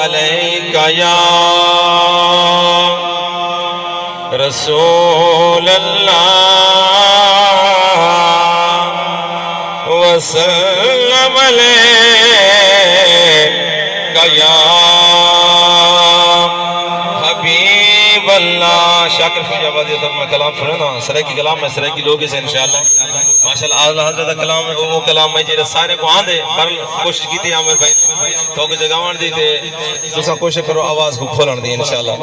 علیک یا رسول اللہ وسلم علیک یا حبیب اللہ شاکر فیض آبادی صاحب میں کلام سنے نا سرے کی کلام میں سرے کی لوگی سے انشاءاللہ ماشاءاللہ اعلیٰ حضرت کلام ہے وہ کلام میں جیرے سارے کو آن دے پر کوشش کی تھی عامر بھائی تو کہ جگاوان دی تھے دوسرا کوشش کرو آواز کو کھولن دی انشاءاللہ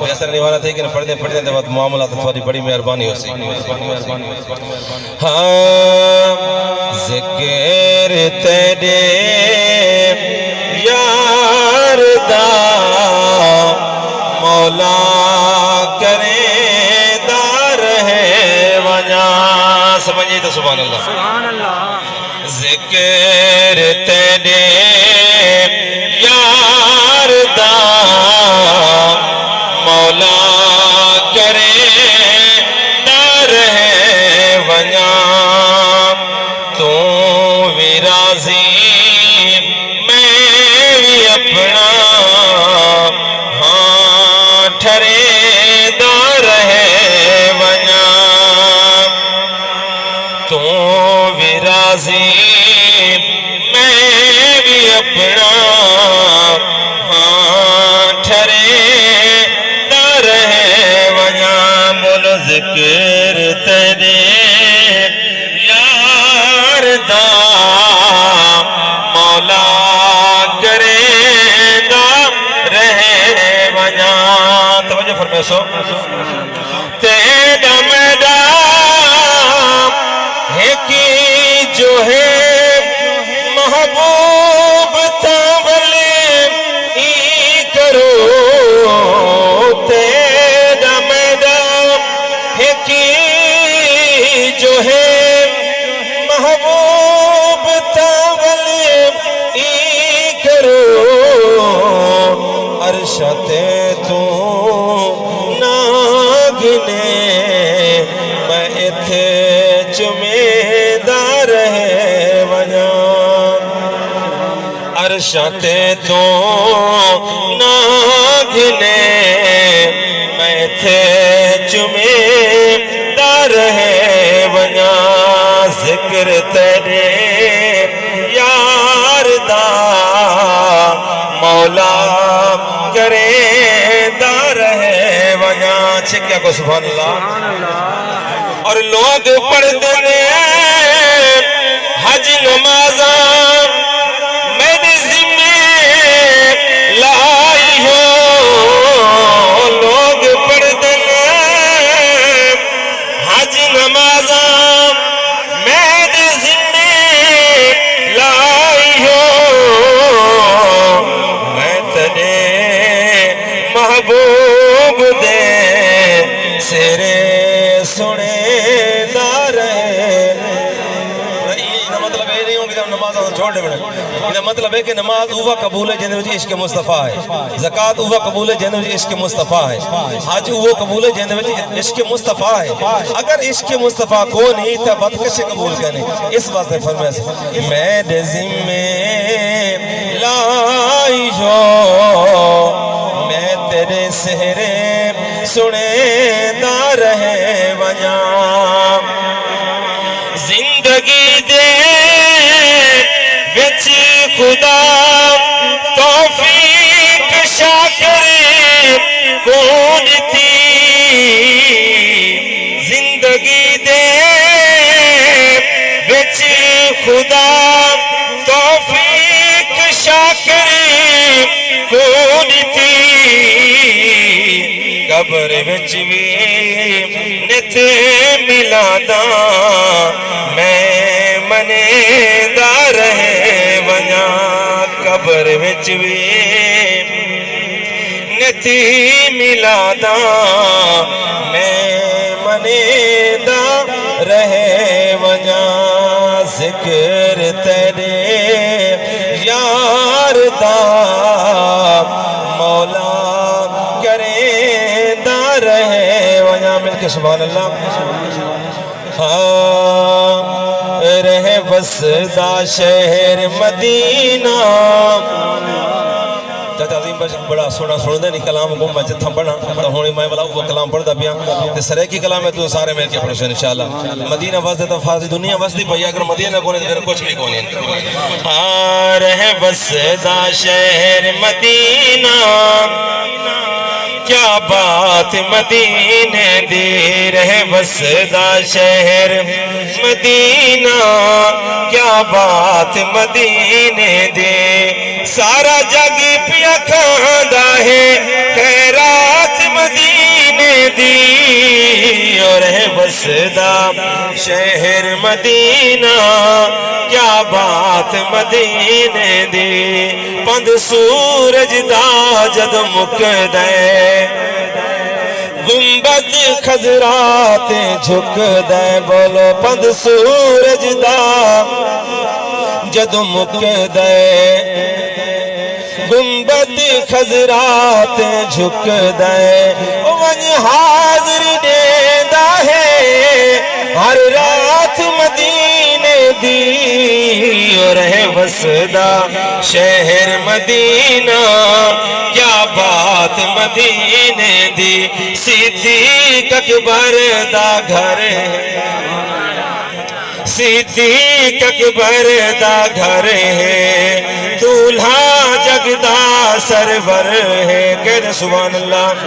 ایسا روایت ہے کہ پڑھنے دے بعد معاملات تھوڑی بڑی مہربانی ہو سی ہاں ذکر تیرے یار دا مولا کرے دار ہے ونیا سمجھئے تو سبحان اللہ ذکر تیرے یار دا مولا کرے دار ہے ونیا تو بھی راضی میں بھی اپنا ٹھرے دار ہے ونیا تو بھی راضی میں بھی اپنا ٹھرے دار ہے ونیا بولو ذکر تیرے یار دا مولا کرے دار ہے ونیا توجہ فرمائے سو تیرا میدان ہے کہ جو ہے محبوب تاولے ای کرو تیرا میدان ہے کہ جو ہے محبوب تاولے ای کرو عرشت تو ناگنے میں اتھے چمیدار ہے ونیا عرشت تو ناگنے میں اتھے چمیدار ہے ونیا ذکر تیرے یار دا مولا کرے دار ہے ونیا چھکیا کو سبحان اللہ اور لوگ پڑھتے ہیں حج نمازاں میں نے ذمہ لائی ہو لوگ پڑھتے ہیں حج نمازاں میں نے ذمہ لائی ہو میں تنے محبوب دے سرے سنے دار ہے مطلب ہے نہیں ہوں کہ نماز چھوڑ دے بڑے یہ مطلب ہے کہ نماز اوہ قبول ہے جنہوں جی عشق مصطفیٰ ہے زکاة اوہ قبول ہے جنہوں جی عشق مصطفیٰ ہے حج اوہ قبول ہے جنہوں جی عشق مصطفیٰ ہے اگر عشق مصطفیٰ کو نہیں تھا بات کسے قبول کرنے اس واسطے فرمائے سے میں دے ذمہ لائی ہو میں تیرے سہرے سنے دار ہے ونیا زندگی دے وچ خدا توفیق شاکر کون تھی زندگی دے وچ خدا توفیق شاکر کون تھی قبر وچ بھی نت ملادا میں منے دار ہے ونیا قبر وچ بھی نت ملادا میں منے دار ہے ونیا ذکر تیرے یار دا مولا کرے دار ہے ونیا مل کے سبحان اللہ ہاں رہے وسدا شہر مدینہ چاچا عظیم بڑا سونا سن دے نہیں کلام کو میں جتھا پڑھا تو ہونی میں والا وہ کلام پڑھدا پیا تے سریکی کلام ہے تو سارے مل کے پڑھو انشاءاللہ مدینہ واسطے تو فاضی دنیا واسطی پئی اگر مدینہ کونے تو پھر کچھ بھی کونے ہاں رہ بسدا شہر مدینہ کیا بات مدینے دی رہ بسدا شہر مدینہ کیا بات مدینے دی سارا جگ پیا کھاندا ہے خیرات مدینے دی اور ہے بسدا شہر مدینہ کیا بات مدینے دی پند سورج دا جد مکدے گنبد خضرات جھک دے بولو پند سورج دا جد مکدے گنبد خضرات جھک دے ون حاضر دیندہ ہے ہر رات مدینے دی اور ہے وسدا شہر مدینہ کیا بات مدینے دی صدیق اکبر دا گھر ہے صدیق اکبر دا گھر ہے دولہا جگدا سرور ہے کہنے سبحان اللہ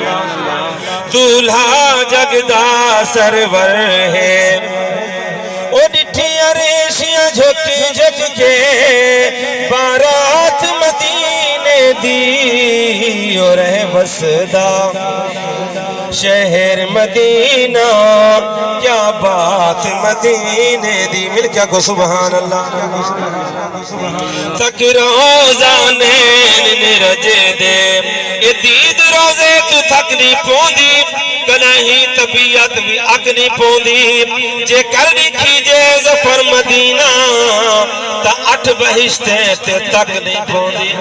دولہا جگدا سرور ہے او ڈٹھیاں ریشیاں جھک جھک کے بارات مدینے دی اور ہے وسدا شہر مدینہ کیا بات مدینے دی مل کیا کو سبحان اللہ تک روزانین نرج دے یہ دید روزے تو تھک نہیں پوندی کلہی طبیعت بھی اک نہیں پوندی جے کرنی کھیجے ظفر مدینہ تا 8 بہشتے تے تک نہیں پوندی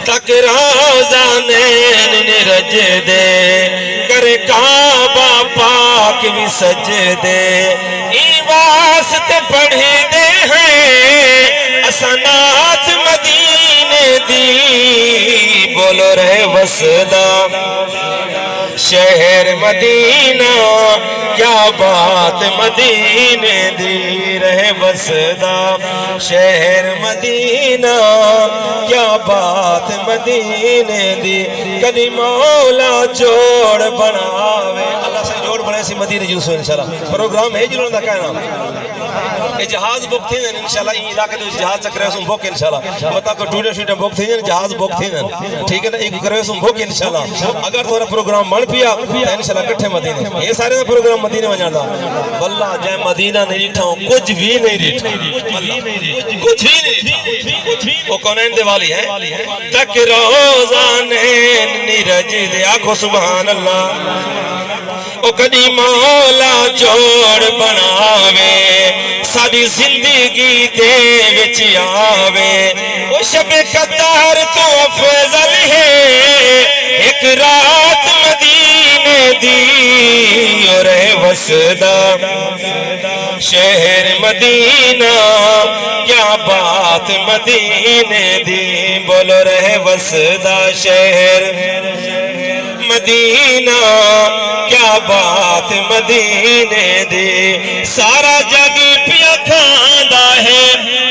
تک روزانین نرج دے کرے کعبہ پاک بھی سجدے ای واسطے پڑھی دے ہیں اسنات مدینے دی بولو رہے وسدا شہر مدینہ کیا بات مدینے دی رہے وسدا شہر مدینہ کیا بات مدینے دی کدی مولا جوڑ بناوے اللہ سے جوڑ بنے سی مدینے جلسو انشاءاللہ پروگرام ہے جنہوں دا کہنا یہ جہاز بک تھی دیں انشاءاللہ یہ علاقے دے جہاز چک رہے سن بک انشاءاللہ مطا کو ٹوٹے شوٹے بک تھی دیں جہاز بک تھی دیں ٹھیک ہے نا ایک کرے سن بک انشاءاللہ اگر تھوڑا پروگرام بن پیا تو انشاءاللہ کٹھے مدینے یہ سارے پروگرام مدینے میں جانا واللہ جائے مدینہ نہیں ریٹھا ہوں کچھ بھی نہیں ریٹھا کچھ بھی نہیں ریٹھا وہ کونین دے والی ہے تک روزانین نرج دے آکھو سبحان اللہ او کدی مولا جوڑ بناوے ساری زندگی دے وچ آوے او شب قدر تو افضل ہے ایک رات مدینے دی اور ہے وسدا شہر مدینہ کیا بات مدینے دی بولو رہے وسدا شہر مدینہ کیا بات مدینے دی سارا جگ پیا کھاندا ہے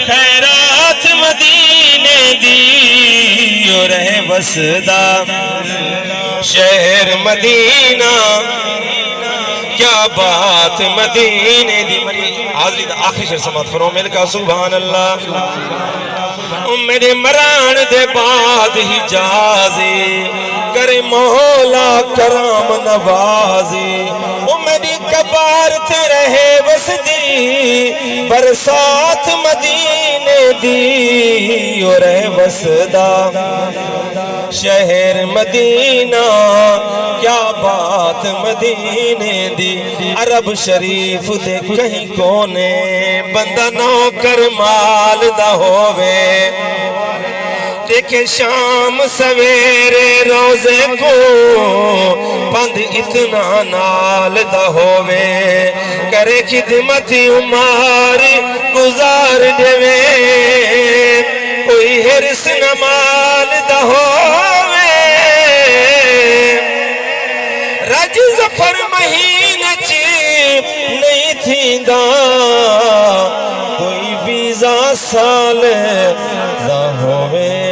خیرات مدینے دی اور ہے وسدا شہر مدینہ کیا بات مدینے دی حاضری دا آخری شر سمات فرو مل کا سبحان اللہ میرے مران دے بعد ہی جازی کرے مولا کرام نوازی میری کبارت رہے وسدی برسات مدینے دی اور ہے وسدا شہر مدینہ کیا بات مدینے دی عرب شریف دے کہیں کونے بندہ نوکر مال دا ہووے دیکھے شام سویرے روزے کو پند اتنا نال دا ہووے کرے خدمت عمار گزار دیوے کوئی ہرس نہ مال دا ہووے رج ظفر مہینہ چی نہیں تھیندا کوئی ویزا سال دا ہووے